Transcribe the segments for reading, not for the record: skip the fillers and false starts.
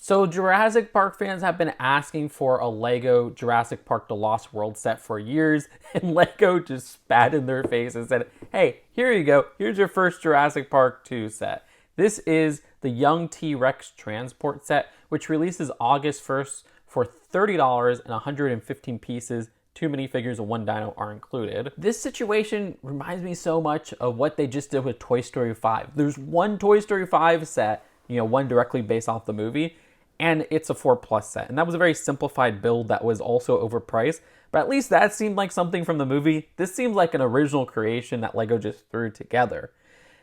So Jurassic Park fans have been asking for a LEGO Jurassic Park The Lost World set for years, and LEGO just spat in their face and said, hey, here you go. Here's your first Jurassic Park 2 set. This is the Young T-Rex Transport set, which releases August 1st for $30 and 115 pieces. 2 minifigures and 1 dino are included. This situation reminds me so much of what they just did with Toy Story 5. There's one Toy Story 5 set, one directly based off the movie, and it's a 4+ set. And that was a very simplified build that was also overpriced, but at least that seemed like something from the movie. This seems like an original creation that LEGO just threw together.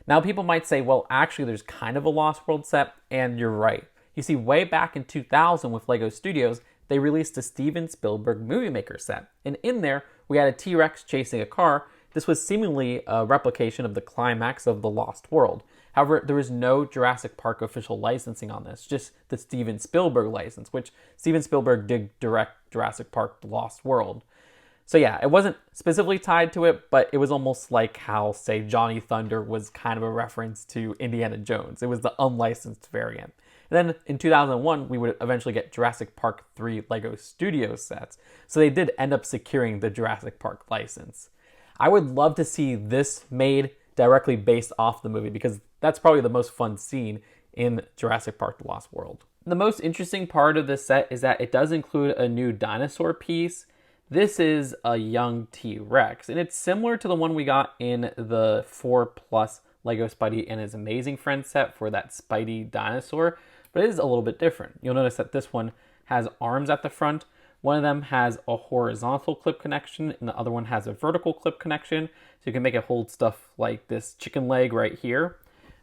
Now people might say, well, actually there's kind of a Lost World set, and you're right. You see, way back in 2000 with LEGO Studios, they released a Steven Spielberg Movie Maker set. And in there, we had a T-Rex chasing a car. This was seemingly a replication of the climax of The Lost World. However, there was no Jurassic Park official licensing on this, just the Steven Spielberg license, which Steven Spielberg did direct Jurassic Park The Lost World. So yeah, it wasn't specifically tied to it, but it was almost like how, say, Johnny Thunder was kind of a reference to Indiana Jones. It was the unlicensed variant. And then in 2001, we would eventually get Jurassic Park 3 LEGO Studios sets. So they did end up securing the Jurassic Park license. I would love to see this made directly based off the movie because that's probably the most fun scene in Jurassic Park The Lost World. The most interesting part of this set is that it does include a new dinosaur piece. This is a young T-Rex, and it's similar to the one we got in the 4+ LEGO Spidey and His Amazing Friends set for that Spidey dinosaur, but it is a little bit different. You'll notice that this one has arms at the front. One of them has a horizontal clip connection, and the other one has a vertical clip connection, so you can make it hold stuff like this chicken leg right here.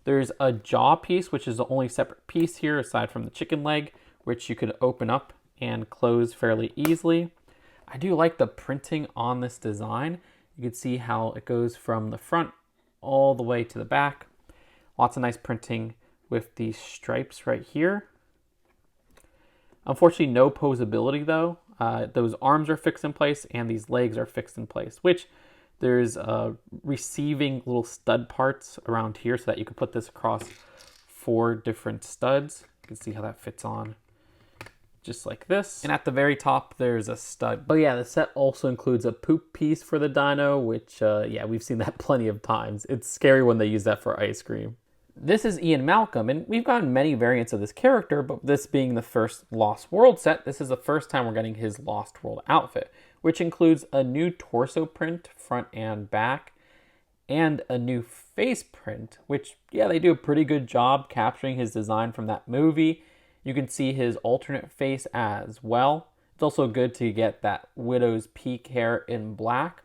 There's a jaw piece, which is the only separate piece here aside from the chicken leg, which you could open up and close fairly easily. I do like the printing on this design. You can see how it goes from the front all the way to the back. Lots of nice printing with these stripes right here. Unfortunately, no posability though. Those arms are fixed in place and these legs are fixed in place, which there's receiving little stud parts around here so that you can put this across 4 different studs. You can see how that fits on just like this. And at the very top, there's a stud. But yeah, the set also includes a poop piece for the dino, which yeah, we've seen that plenty of times. It's scary when they use that for ice cream. This is Ian Malcolm, and we've gotten many variants of this character, but this being the first Lost World set, this is the first time we're getting his Lost World outfit, which includes a new torso print, front and back, and a new face print, which, yeah, they do a pretty good job capturing his design from that movie. You can see his alternate face as well. It's also good to get that widow's peak hair in black.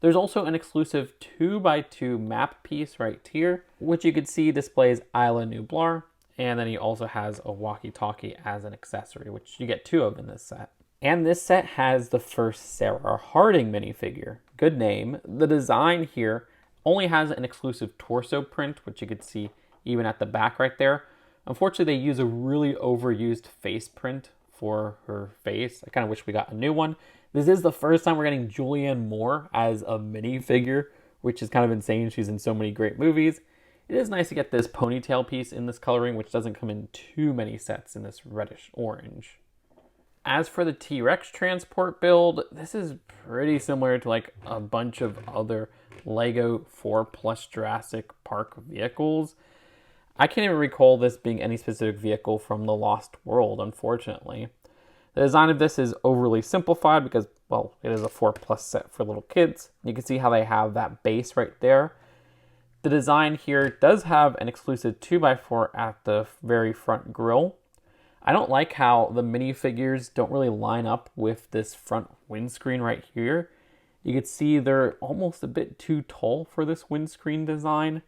There's also an exclusive 2x2 map piece right here, which you can see displays Isla Nublar, and then he also has a walkie-talkie as an accessory, which you get 2 of in this set. And this set has the first Sarah Harding minifigure. Good name. The design here only has an exclusive torso print, which you can see even at the back right there. Unfortunately, they use a really overused face print for her face. I kind of wish we got a new one. This is the first time we're getting Julianne Moore as a minifigure, which is kind of insane. She's in so many great movies. It is nice to get this ponytail piece in this coloring, which doesn't come in too many sets in this reddish orange. As for the T-Rex transport build, this is pretty similar to like a bunch of other LEGO 4+ Jurassic Park vehicles. I can't even recall this being any specific vehicle from The Lost World, unfortunately. The design of this is overly simplified because, well, it is a 4+ set for little kids. You can see how they have that base right there. The design here does have an exclusive 2x4 at the very front grille. I don't like how the minifigures don't really line up with this front windscreen right here. You can see they're almost a bit too tall for this windscreen design.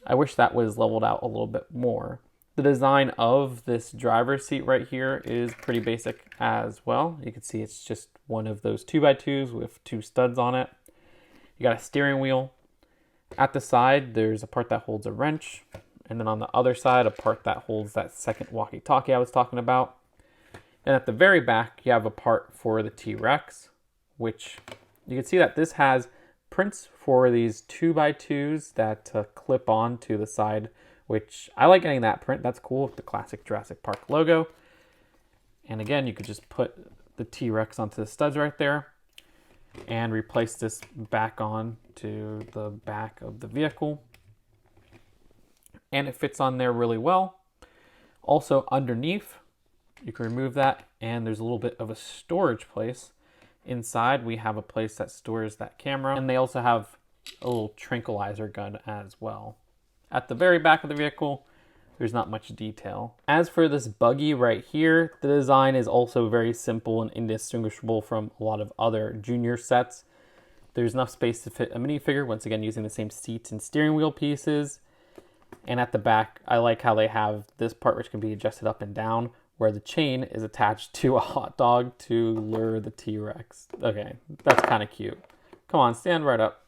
I wish that was leveled out a little bit more. The design of this driver's seat right here is pretty basic as well. You can see it's just one of those 2x2s with 2 studs on it. You got a steering wheel. At the side, there's a part that holds a wrench. And then on the other side, a part that holds that second walkie-talkie I was talking about. And at the very back, you have a part for the T-Rex, which you can see that this has prints for these 2x2s that clip on to the side which I like getting that print. That's cool with the classic Jurassic Park logo. And again, you could just put the T-Rex onto the studs right there and replace this back on to the back of the vehicle. And it fits on there really well. Also underneath, you can remove that, and there's a little bit of a storage place. Inside, we have a place that stores that camera, and they also have a little tranquilizer gun as well. At the very back of the vehicle, there's not much detail. As for this buggy right here, the design is also very simple and indistinguishable from a lot of other junior sets. There's enough space to fit a minifigure, once again using the same seats and steering wheel pieces. And at the back, I like how they have this part which can be adjusted up and down, where the chain is attached to a hot dog to lure the T-Rex. Okay, that's kind of cute. Come on, stand right up.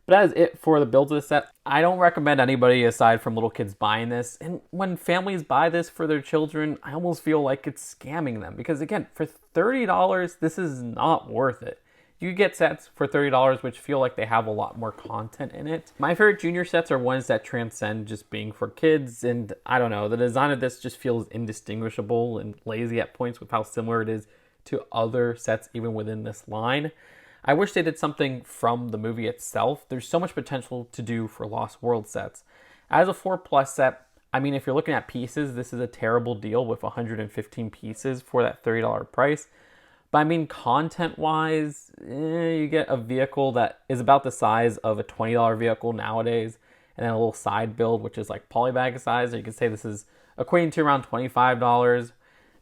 But that is it for the build of the set. I don't recommend anybody aside from little kids buying this. And when families buy this for their children, I almost feel like it's scamming them. Because again, for $30, this is not worth it. You get sets for $30 which feel like they have a lot more content in it. My favorite junior sets are ones that transcend just being for kids, and I don't know, the design of this just feels indistinguishable and lazy at points with how similar it is to other sets even within this line. I wish they did something from the movie itself. There's so much potential to do for Lost World sets. As a 4+ set, I mean, if you're looking at pieces, this is a terrible deal with 115 pieces for that $30 price. But I mean, content-wise, you get a vehicle that is about the size of a $20 vehicle nowadays, and then a little side build, which is like polybag size. So you can say this is equating to around $25.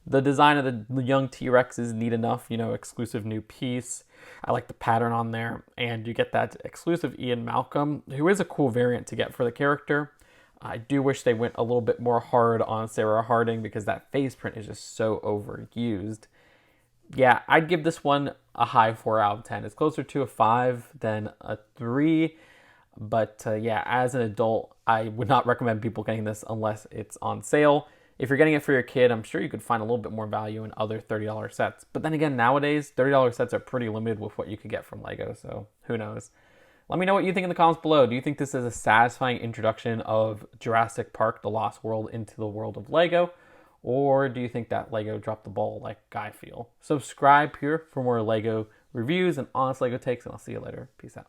The design of the young T-Rex is neat enough, you know, exclusive new piece. I like the pattern on there, and you get that exclusive Ian Malcolm, who is a cool variant to get for the character. I do wish they went a little bit more hard on Sarah Harding because that face print is just so overused. Yeah, I'd give this one a high 4 out of 10. It's closer to a 5 than a 3. But yeah, as an adult, I would not recommend people getting this unless it's on sale. If you're getting it for your kid, I'm sure you could find a little bit more value in other $30 sets. But then again, nowadays, $30 sets are pretty limited with what you could get from LEGO, so who knows. Let me know what you think in the comments below. Do you think this is a satisfying introduction of Jurassic Park: The Lost World into the world of LEGO? Or do you think that LEGO dropped the ball like I feel? Subscribe here for more LEGO reviews and honest LEGO takes, and I'll see you later. Peace out.